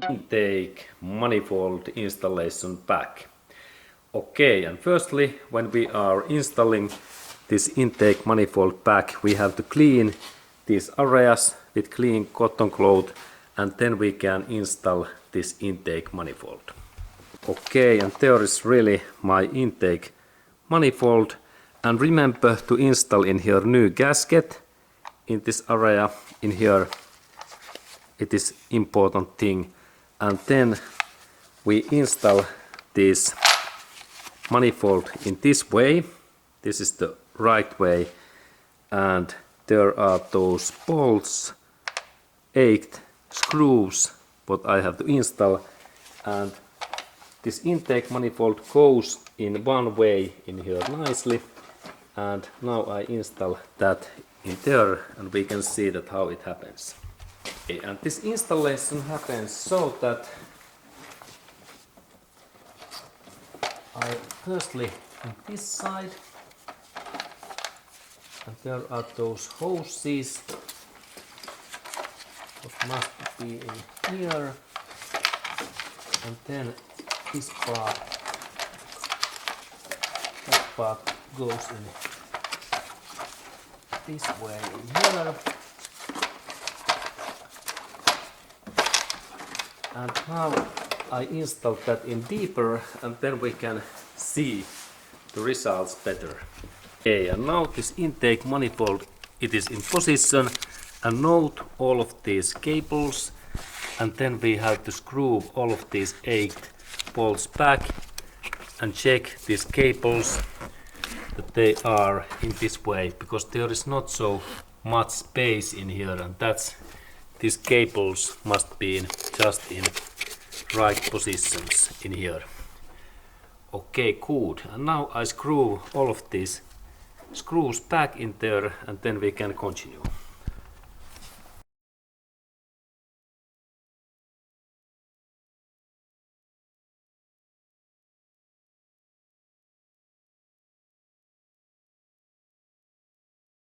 Intake manifold installation pack. Okay, and firstly, when we are installing this intake manifold pack, we have to clean these areas with clean cotton cloth, and then we can install this intake manifold. Okay, and there is really my intake manifold, and remember to install in here new gasket in this area in here. It is important thing. And then we install this manifold in this way. This is the right way, and there are those bolts, 8 screws what I have to install, and this intake manifold goes in one way in here nicely, and now I install that in there, and we can see that how it happens. Okay, and this installation happens so that I firstly on this side, and there are those hoses that must be in here, and then this part, that part goes in this way in here, and now I install that in deeper, and then we can see the results better. Okay, and now this intake manifold, it is in position, and note all of these cables, and then we have to screw all of these 8 bolts back and check these cables that they are in this way, because there is not so much space in here, and that's these cables must be just in right positions in here. Okay, good. And now I screw all of these screws back in there, and then we can continue.